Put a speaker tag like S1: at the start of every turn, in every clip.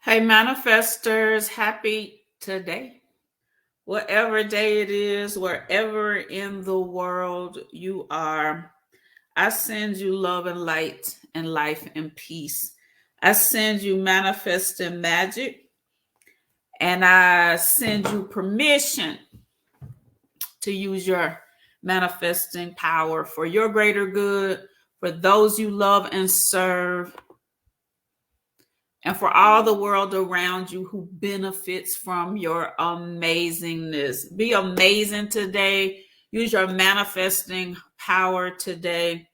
S1: Hey, manifestors, happy today. Whatever day it is, wherever in the world you are, I send you love and light and life and peace. I send you manifesting magic and I send you permission to use your manifesting power for your greater good, for those you love and serve, and for all the world around you who benefits from your amazingness. Be amazing today. Use your manifesting power today.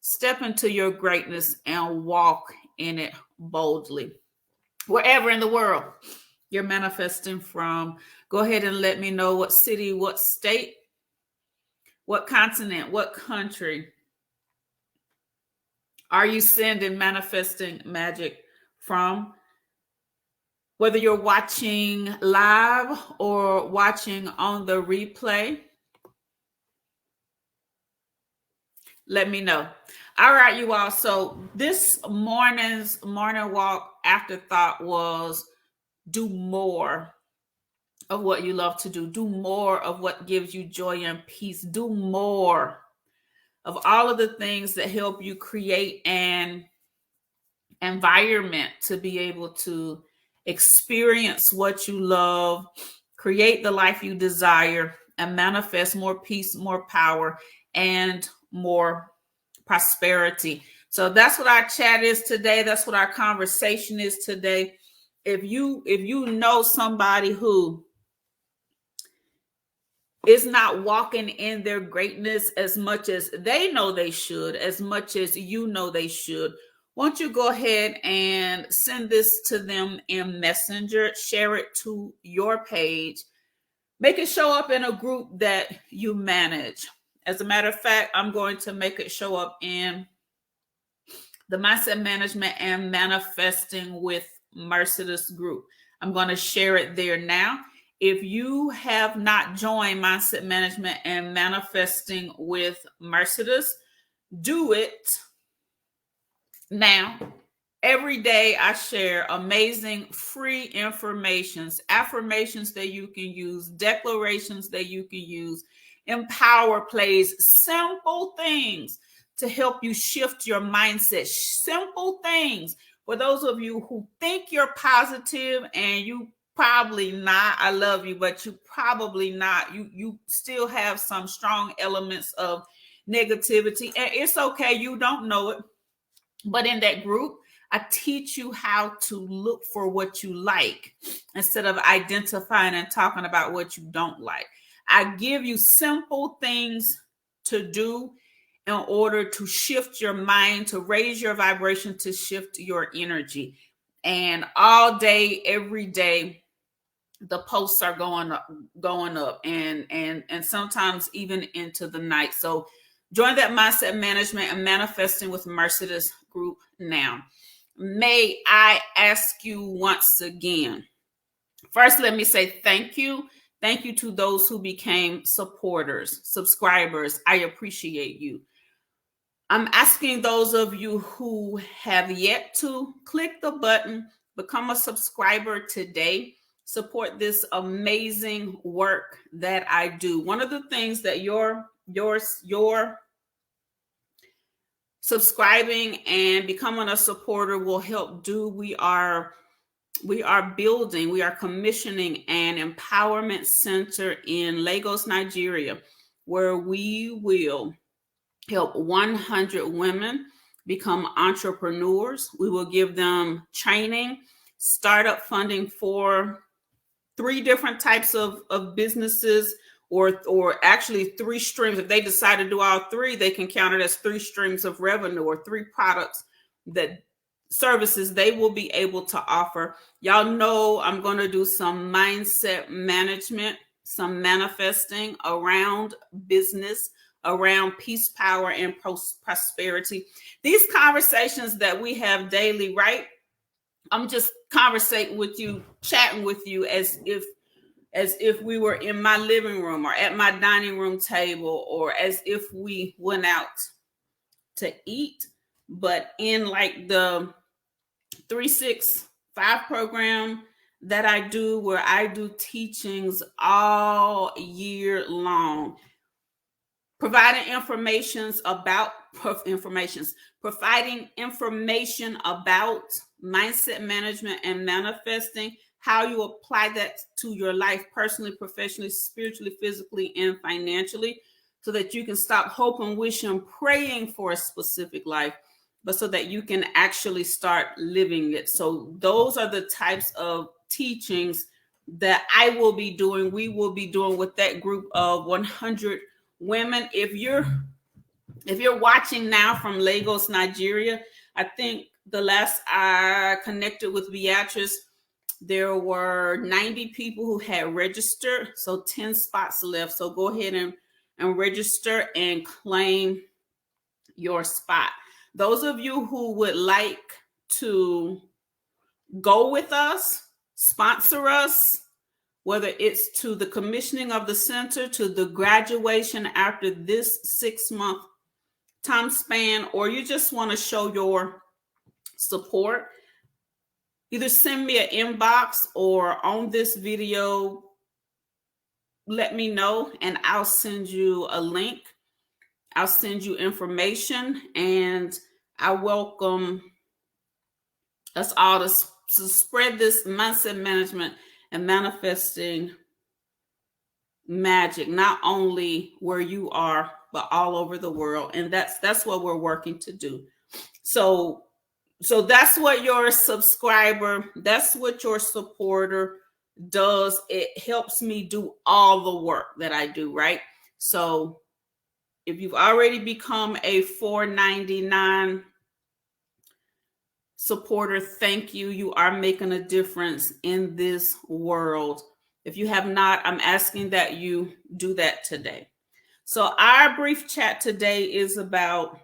S1: Step into your greatness and walk in it boldly. Wherever in the world you're manifesting from, go ahead and let me know what city, what state, what continent, what country are you sending manifesting magic from? Whether you're watching live or watching on the replay, let me know. All right, you all. So this morning's morning walk afterthought was do more of what you love to do. Do more of what gives you joy and peace. Do more of all of the things that help you create an environment to be able to experience what you love, create the life you desire, and manifest more peace, more power, and more prosperity. So that's what our chat is today. That's what our conversation is today. If you know somebody who is not walking in their greatness as much as they know they should, as much as you know they should, won't you go ahead and send this to them in Messenger, share it to your page, make it show up in a group that you manage. As a matter of fact, I'm going to make it show up in the Mindset Management and Manifesting with Mercedes group. I'm going to share it there now. If you have not joined Mindset Management and Manifesting with Mercedes, do it now. Every day I share amazing free informations, affirmations that you can use, declarations that you can use, empower plays, simple things to help you shift your mindset. Simple things for those of you who think you're positive and you probably not. I love you, but you probably not. You still have some strong elements of negativity, and it's okay. You don't know it. But in that group, I teach you how to look for what you like instead of identifying and talking about what you don't like. I give you simple things to do in order to shift your mind, to raise your vibration, to shift your energy. And all day, every day, the posts are going up, and sometimes even into the night. So join that Mindset Management and Manifesting with Mercedes group now. May I ask you once again? First, let me say thank you. Thank you to those who became supporters, subscribers. I appreciate you. I'm asking those of you who have yet to click the button, become a subscriber today. Support this amazing work that I do. One of the things that your subscribing and becoming a supporter will help do, we are building, we are commissioning an empowerment center in Lagos, Nigeria, where we will help 100 women become entrepreneurs. We will give them training, startup funding for 3 different types of businesses, or actually 3 streams. If they decide to do all 3, they can count it as 3 streams of revenue, or 3 products, that services they will be able to offer. Y'all know I'm going to do some mindset management, some manifesting around business, around peace, power, and prosperity. These conversations that we have daily, right? I'm just conversating with you, chatting with you as if we were in my living room or at my dining room table, or as if we went out to eat, but in like the 3-6 5 program that I do, where I do teachings all year long, providing providing information about mindset management and manifesting, how you apply that to your life personally, professionally, spiritually, physically, and financially, so that you can stop hoping, wishing, praying for a specific life, but so that you can actually start living it. So those are the types of teachings that I will be doing. We will be doing with that group of 100 women. If you're watching now from Lagos, Nigeria, I think the last I connected with Beatrice, there were 90 people who had registered, so 10 spots left. So go ahead and register and claim your spot. Those of you who would like to go with us, sponsor us, whether it's to the commissioning of the center, to the graduation after this 6-month time span, or you just want to show your support, either send me an inbox or on this video, let me know, and I'll send you a link. I'll send you information, and I welcome us all to spread this mindset management and manifesting magic, not only where you are, but all over the world. And that's what we're working to do. So that's what your subscriber, that's what your supporter does. It helps me do all the work that I do, right? So if you've already become a $4.99 supporter, thank you. You are making a difference in this world. If you have not, I'm asking that you do that today. So our brief chat today is about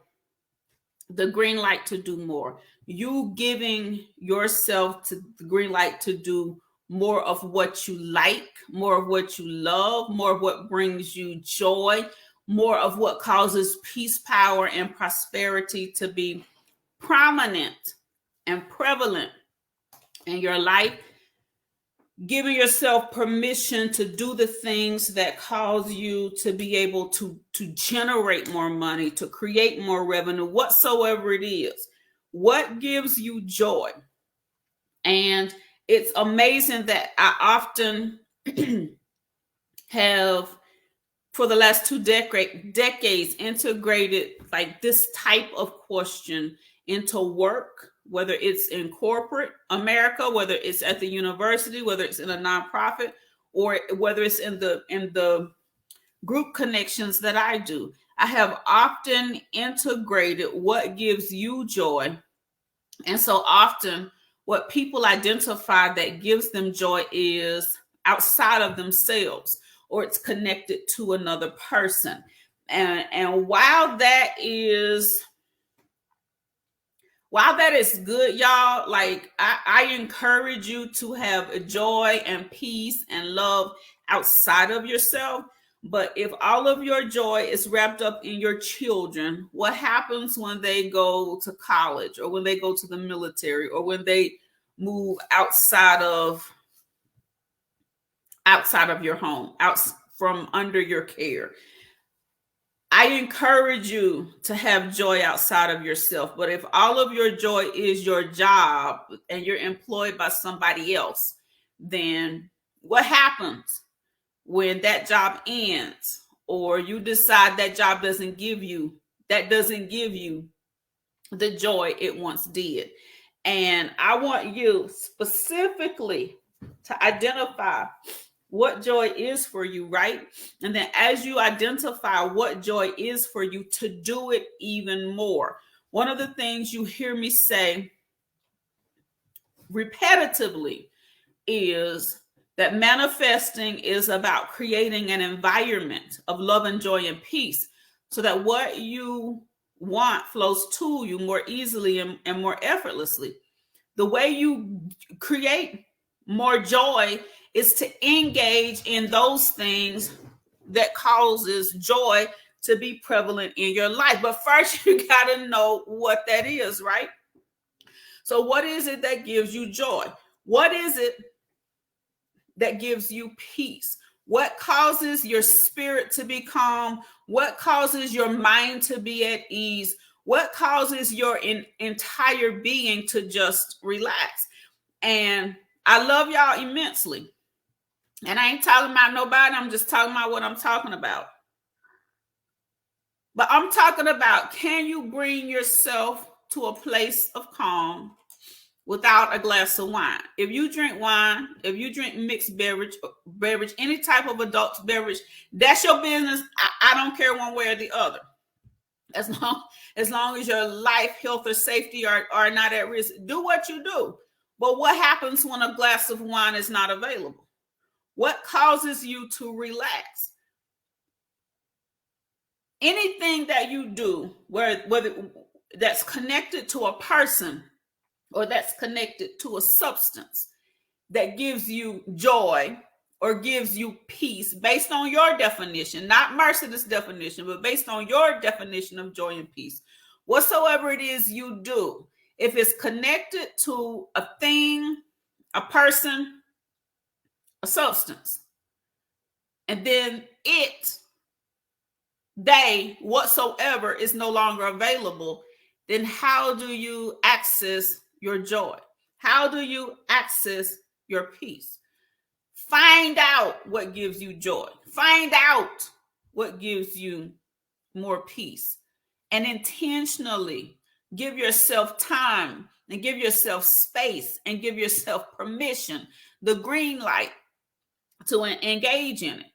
S1: the green light to do more. You giving yourself to the green light to do more of what you like, more of what you love, more of what brings you joy, more of what causes peace, power, and prosperity to be prominent and prevalent in your life. Giving yourself permission to do the things that cause you to be able to generate more money, to create more revenue, whatsoever it is. What gives you joy? And it's amazing that I often have, for the last 2 decades, integrated like this type of question into work, whether it's in corporate America, whether it's at the university, whether it's in a nonprofit, or whether it's in the group connections that I do. I have often integrated what gives you joy. And so often what people identify that gives them joy is outside of themselves, or it's connected to another person. And while that is good, y'all, like I encourage you to have joy and peace and love outside of yourself. But if all of your joy is wrapped up in your children, what happens when they go to college, or when they go to the military, or when they move outside of your home, out from under your care? I encourage you to have joy outside of yourself. But if all of your joy is your job and you're employed by somebody else, then what happens when that job ends, or you decide that job doesn't give you the joy it once did? And I want you specifically to identify what joy is for you, right? And then as you identify what joy is for you, to do it even more. One of the things you hear me say repetitively is that manifesting is about creating an environment of love and joy and peace, so that what you want flows to you more easily and more effortlessly. The way you create more joy is to engage in those things that causes joy to be prevalent in your life. But first, you got to know what that is, right? So what is it that gives you joy? What is it that gives you peace? What causes your spirit to be calm? What causes your mind to be at ease? What causes your entire being to just relax? And I love y'all immensely. And I ain't talking about nobody. I'm just talking about what I'm talking about. But I'm talking about, can you bring yourself to a place of calm without a glass of wine? If you drink wine, if you drink mixed beverage, any type of adult beverage, that's your business. I don't care one way or the other. As long as your life, health, or safety are not at risk, do what you do. But what happens when a glass of wine is not available? What causes you to relax? Anything that you do, whether that's connected to a person or that's connected to a substance that gives you joy or gives you peace, based on your definition, not Mercedes' definition, but based on your definition of joy and peace, whatsoever it is you do, if it's connected to a thing, a person, a substance, and then they whatsoever is no longer available, then how do you access your joy? How do you access your peace? Find out what gives you joy. Find out what gives you more peace. And intentionally give yourself time and give yourself space and give yourself permission, the green light, to engage in it.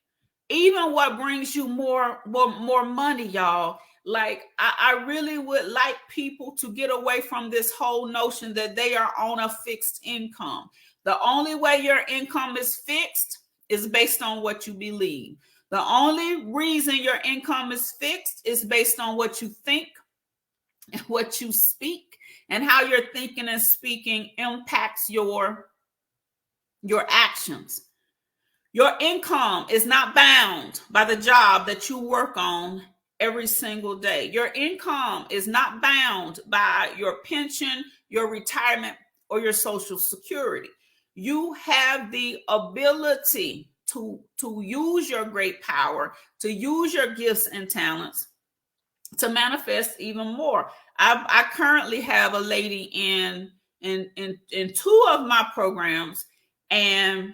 S1: Even what brings you more money, y'all. Like, I really would like people to get away from this whole notion that they are on a fixed income. The only way your income is fixed is based on what you believe. The only reason your income is fixed is based on what you think and what you speak, and how your thinking and speaking impacts your actions. Your income is not bound by the job that you work on every single day. Your income is not bound by your pension, your retirement, or your Social Security. You have the ability to use your great power, to use your gifts and talents to manifest even more. I currently have a lady in 2 of my programs, and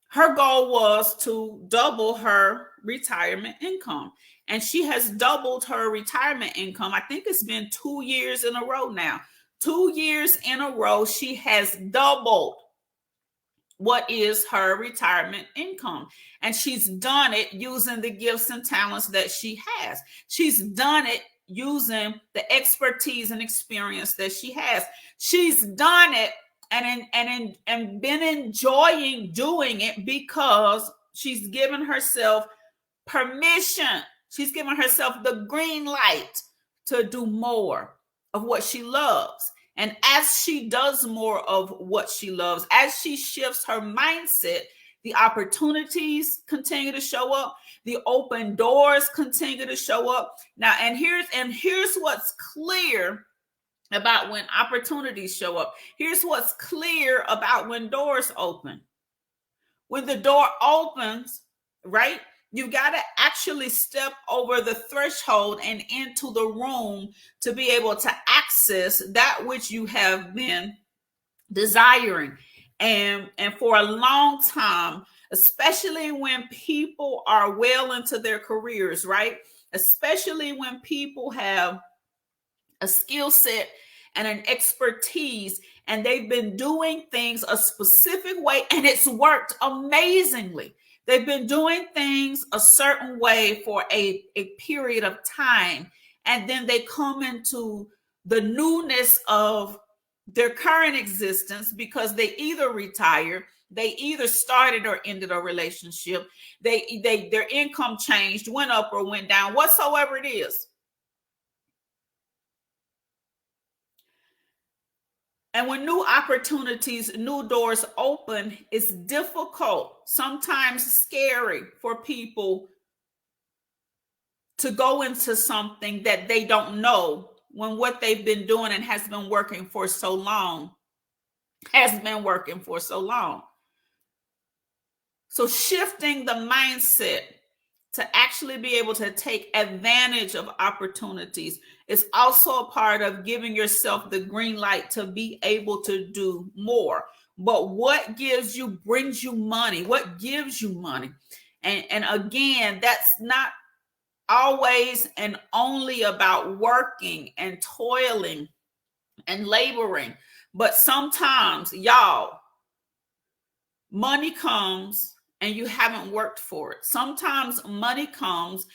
S1: her goal was to double her retirement income. And she has doubled her retirement income. I think it's been 2 years in a row now. 2 years in a row, she has doubled what is her retirement income. And she's done it using the gifts and talents that she has. She's done it using the expertise and experience that she has. She's done it and been enjoying doing it because she's given herself permission. She's given herself the green light to do more of what she loves. And as she does more of what she loves, as she shifts her mindset, the opportunities continue to show up. The open doors continue to show up. Now, and here's what's clear about when opportunities show up. Here's what's clear about when doors open. When the door opens, right, you've got to actually step over the threshold and into the room to be able to access that which you have been desiring. And for a long time, especially when people are well into their careers, right? Especially when people have a skill set and an expertise, and they've been doing things a specific way, and it's worked amazingly. They've been doing things a certain way for a period of time, and then they come into the newness of their current existence because they either retired, they either started or ended a relationship, their income changed, went up or went down, whatsoever it is. And when new opportunities, new doors open, it's difficult, sometimes scary for people to go into something that they don't know when what they've been doing and has been working for so long has been working for so long. So shifting the mindset to actually be able to take advantage of opportunities is also a part of giving yourself the green light to be able to do more. But what brings you money? What gives you money? And again, that's not always and only about working and toiling and laboring. But sometimes, y'all, money comes and you haven't worked for it. Sometimes money comes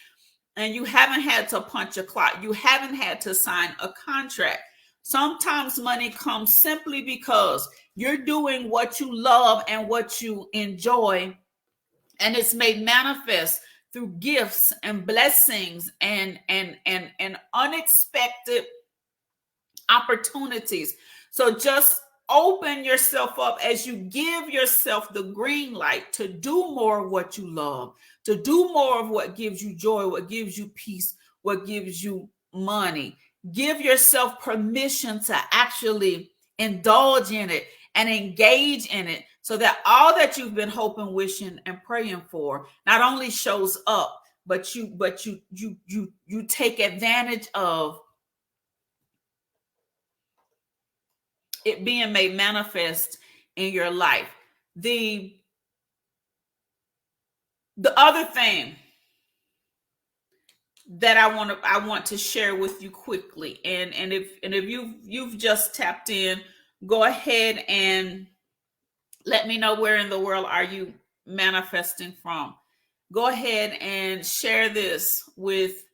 S1: and you haven't had to punch a clock. You haven't had to sign a contract. Sometimes money comes simply because you're doing what you love and what you enjoy, and it's made manifest through gifts and blessings and unexpected opportunities. So just open yourself up as you give yourself the green light to do more of what you love, to do more of what gives you joy, what gives you peace, what gives you money. Give yourself permission to actually indulge in it and engage in it, so that all that you've been hoping, wishing, and praying for not only shows up, but you take advantage of it being made manifest in your life. The other thing that I want to share with you quickly, and if you've just tapped in, go ahead and let me know where in the world are you manifesting from. Go ahead and share this with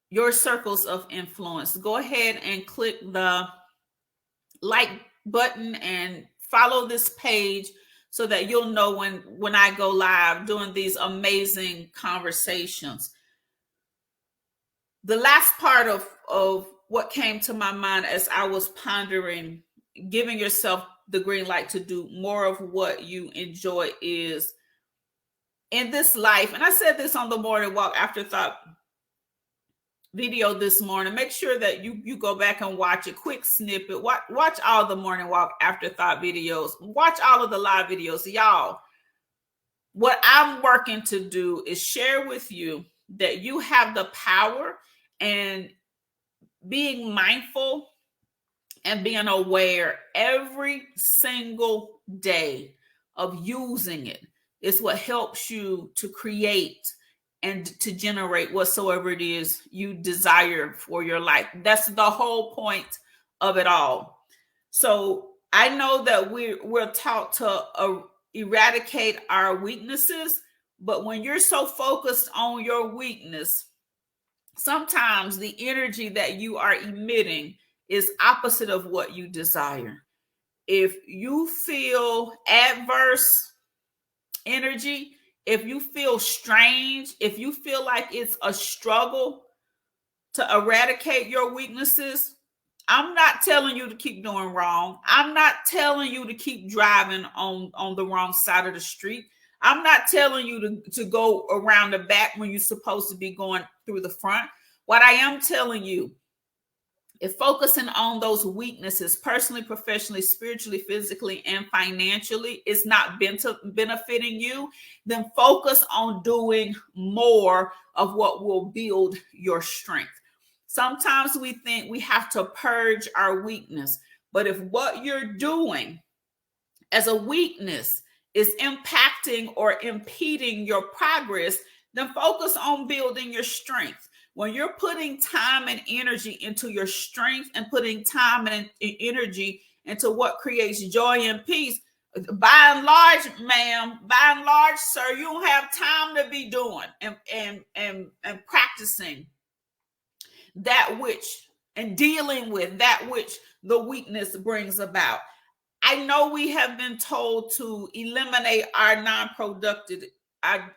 S1: your circles of influence. Go ahead and click the like button and follow this page so that you'll know when I go live doing these amazing conversations. The last part of what came to my mind as I was pondering giving yourself the green light to do more of what you enjoy is, in this life, and I said this on the Morning Walk Afterthought video this morning, make sure that you go back and watch a quick snippet. Watch all the Morning Walk Afterthought videos. Watch all of the live videos. Y'all, what I'm working to do is share with you that you have the power, and being mindful and being aware every single day of using it is what helps you to create and to generate whatsoever it is you desire for your life. That's the whole point of it all. So I know that we're taught to eradicate our weaknesses, but when you're so focused on your weakness, sometimes the energy that you are emitting is opposite of what you desire. If you feel adverse energy, if you feel strange, if you feel like it's a struggle to eradicate your weaknesses, I'm not telling you to keep doing wrong. I'm not telling you to keep driving on the wrong side of the street. I'm not telling you to go around the back when you're supposed to be going through the front. What I am telling you is focusing on those weaknesses, personally, professionally, spiritually, physically, and financially, is not benefiting you, then focus on doing more of what will build your strength. Sometimes we think we have to purge our weakness, but if what you're doing as a weakness is impacting or impeding your progress, then focus on building your strength. When you're putting time and energy into your strength and putting time and energy into what creates joy and peace, by and large, ma'am, by and large, sir, you don't have time to be doing and practicing that which and dealing with that which the weakness brings about. I know we have been told to eliminate our non-productive,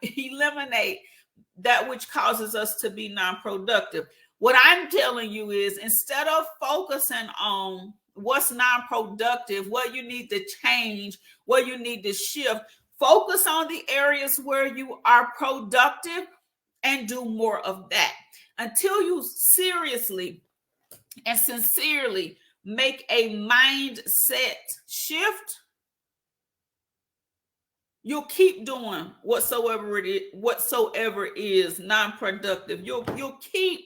S1: eliminate that which causes us to be non-productive. What I'm telling you is, instead of focusing on what's non-productive, what you need to change, what you need to shift, focus on the areas where you are productive and do more of that until you seriously and sincerely make a mindset shift, you'll keep doing whatsoever is non-productive. You'll keep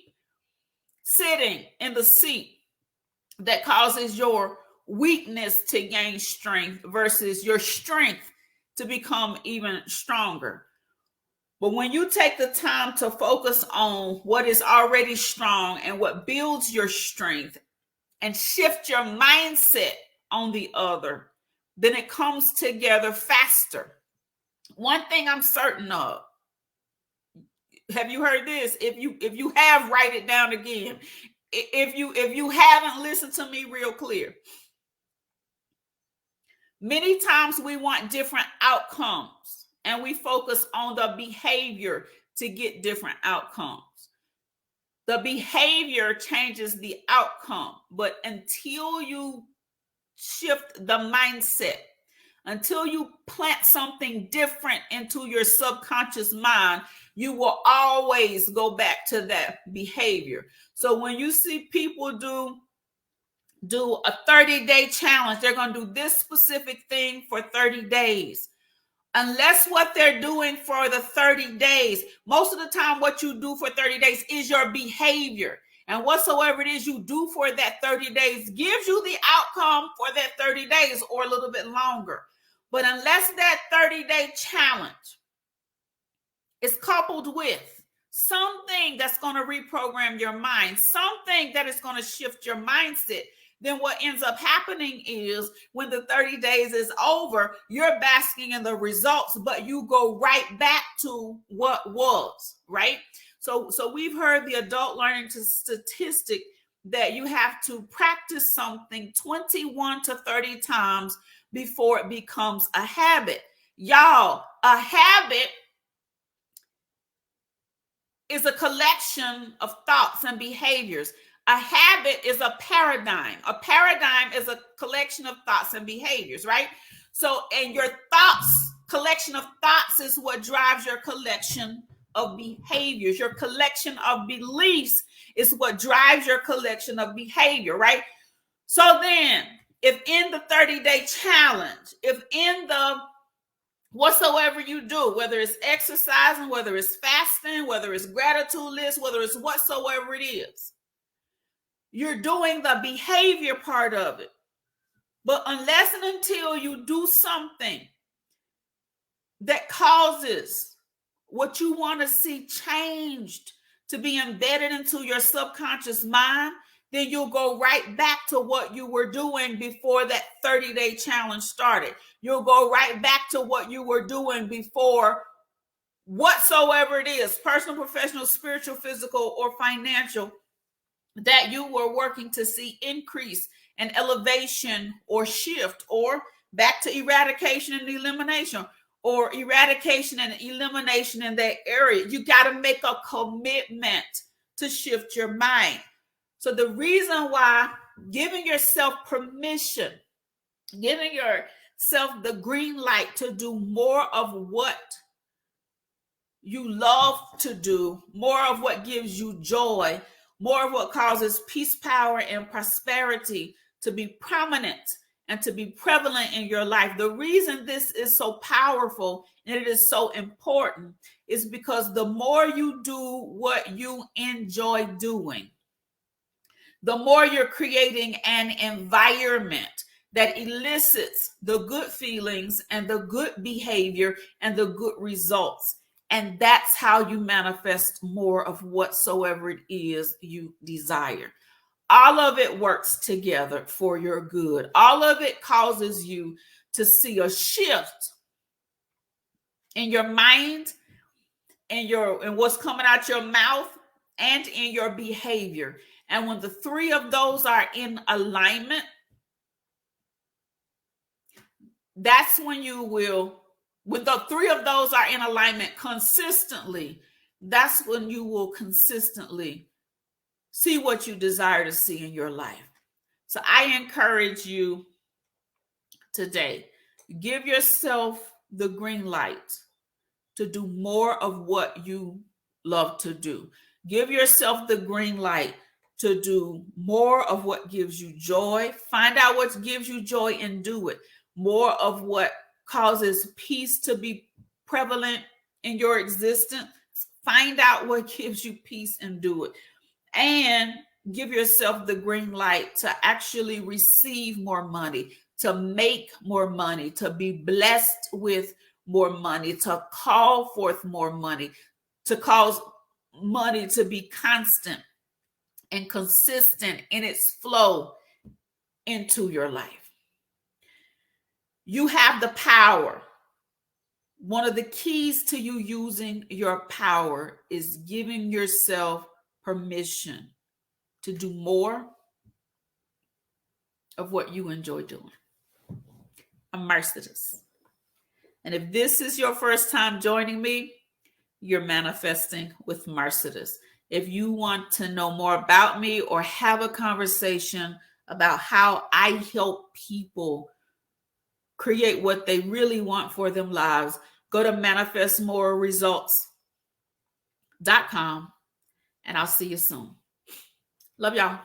S1: sitting in the seat that causes your weakness to gain strength versus your strength to become even stronger. But when you take the time to focus on what is already strong and what builds your strength and shift your mindset on the other, then it comes together faster. One thing I'm certain of, have you heard this? If you have, write it down again. If you haven't, listened to me real clear. Many times we want different outcomes and we focus on the behavior to get different outcomes. The behavior changes the outcome, but until you shift the mindset, until you plant something different into your subconscious mind, you will always go back to that behavior. So when you see people do a 30-day challenge, they're going to do this specific thing for 30 days. Unless what they're doing for the 30 days, most of the time what you do for 30 days is your behavior. And whatsoever it is you do for that 30 days gives you the outcome for that 30 days or a little bit longer. But unless that 30-day challenge is coupled with something that's going to reprogram your mind, something that is going to shift your mindset, then what ends up happening is when the 30 days is over, you're basking in the results, but you go right back to what was, right? So we've heard the adult learning statistic that you have to practice something 21 to 30 times before it becomes a habit. Y'all, a habit is a collection of thoughts and behaviors. A habit is a paradigm. A paradigm is a collection of thoughts and behaviors, right? So, and your thoughts, collection of thoughts is what drives your collection of behaviors. Your collection of beliefs is what drives your collection of behavior, right? So then, if in the 30-day challenge, if in the whatsoever you do, whether it's exercising, whether it's fasting, whether it's gratitude list, whether it's whatsoever it is, you're doing the behavior part of it. But unless and until you do something that causes what you want to see changed to be embedded into your subconscious mind, then you'll go right back to what you were doing before that 30-day challenge started. You'll go right back to what you were doing before whatsoever it is, personal, professional, spiritual, physical, or financial, that you were working to see increase and elevation or shift, or back to eradication and elimination, or eradication and elimination in that area. You got to make a commitment to shift your mind. So the reason why giving yourself permission, giving yourself the green light to do more of what you love to do, more of what gives you joy, more of what causes peace, power, and prosperity to be prominent and to be prevalent in your life. The reason this is so powerful and it is so important is because the more you do what you enjoy doing, the more you're creating an environment that elicits the good feelings and the good behavior and the good results. And that's how you manifest more of whatsoever it is you desire. All of it works together for your good. All of it causes you to see a shift in your mind, and what's coming out your mouth, and in your behavior. And when the three of those are in alignment, that's when when the three of those are in alignment consistently, that's when you will consistently see what you desire to see in your life. So I encourage you today, give yourself the green light to do more of what you love to do. Give yourself the green light. to do more of what gives you joy. Find out what gives you joy and do it. More of what causes peace to be prevalent in your existence. Find out what gives you peace and do it. And give yourself the green light to actually receive more money, to make more money, to be blessed with more money, to call forth more money, to cause money to be constant and consistent in its flow into your life. You have the power. One of the keys to you using your power is giving yourself permission to do more of what you enjoy doing. I'm Mercedes. And if this is your first time joining me, you're manifesting with Mercedes. If you want to know more about me or have a conversation about how I help people create what they really want for their lives, go to manifestmoreresults.com, and I'll see you soon. Love y'all.